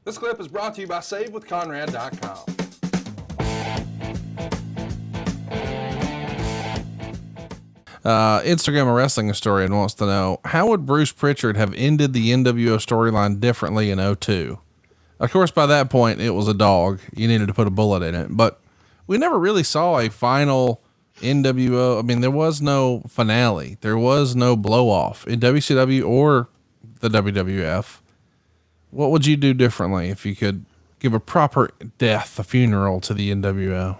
This clip is brought to you by SaveWithConrad.com. Instagram a wrestling historian wants to know, how would Bruce Prichard have ended the NWO storyline differently in 02? Of course, by that point, it was a dog. You needed to put a bullet in it, but we never really saw a final NWO. I mean, there was no finale. There was no blow off in WCW or the WWF. What would you do differently if you could give a proper death, a funeral to the NWO?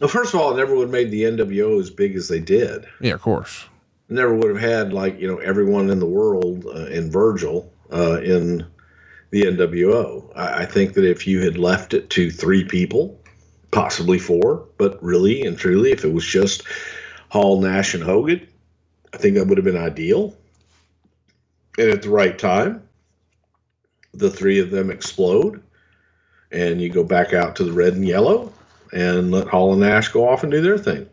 Well, first of all, it never would have made the NWO as big as they did. Yeah, of course. It never would have had, like, everyone in the world in Virgil in the NWO. I think that if you had left it to 3 people, possibly 4, but really and truly, if it was just Hall, Nash, and Hogan, I think that would have been ideal. And at the right time, the 3 of them explode, and you go back out to the red and yellow, and let Hall and Nash go off and do their thing.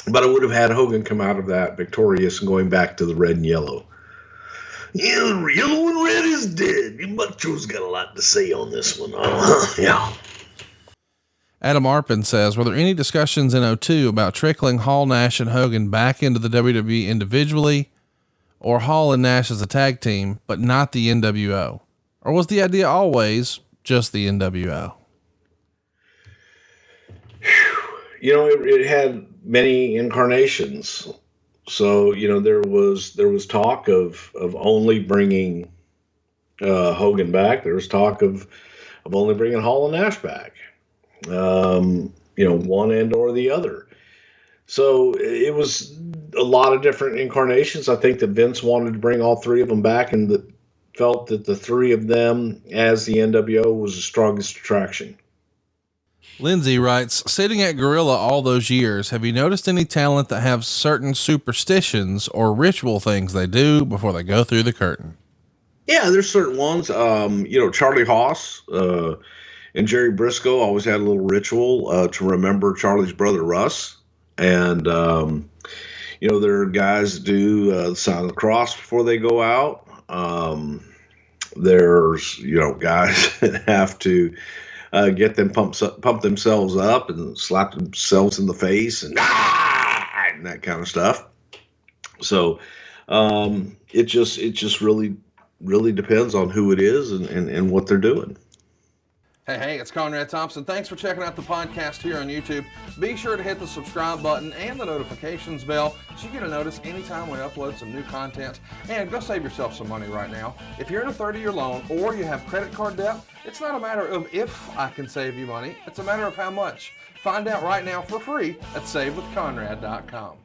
But I would have had Hogan come out of that victorious and going back to the red and yellow. Yeah, yellow and red is dead. You Macho's got a lot to say on this one. Yeah. Adam Arpin says, were there any discussions in 02 about trickling Hall, Nash, and Hogan back into the WWE individually, or Hall and Nash as a tag team, but not the NWO? Or was the idea always just the NWO? It had many incarnations. So, there was talk of only bringing Hogan back. There was talk of only bringing Hall and Nash back. One end or the other. So it was a lot of different incarnations. I think that Vince wanted to bring all 3 of them back, and felt that the 3 of them as the NWO was the strongest attraction. Lindsay writes, sitting at Gorilla all those years, have you noticed any talent that have certain superstitions or ritual things they do before they go through the curtain? Yeah, there's certain ones. Charlie Haas and Jerry Briscoe always had a little ritual to remember Charlie's brother Russ. And, there are guys that do the sign of the cross before they go out. There's, guys that have to get them pump themselves up and slap themselves in the face and that kind of stuff. So it just really depends on who it is and what they're doing. Hey, it's Conrad Thompson. Thanks for checking out the podcast here on YouTube. Be sure to hit the subscribe button and the notifications bell so you get a notice anytime we upload some new content. And go save yourself some money right now. If you're in a 30-year loan or you have credit card debt, it's not a matter of if I can save you money. It's a matter of how much. Find out right now for free at SaveWithConrad.com.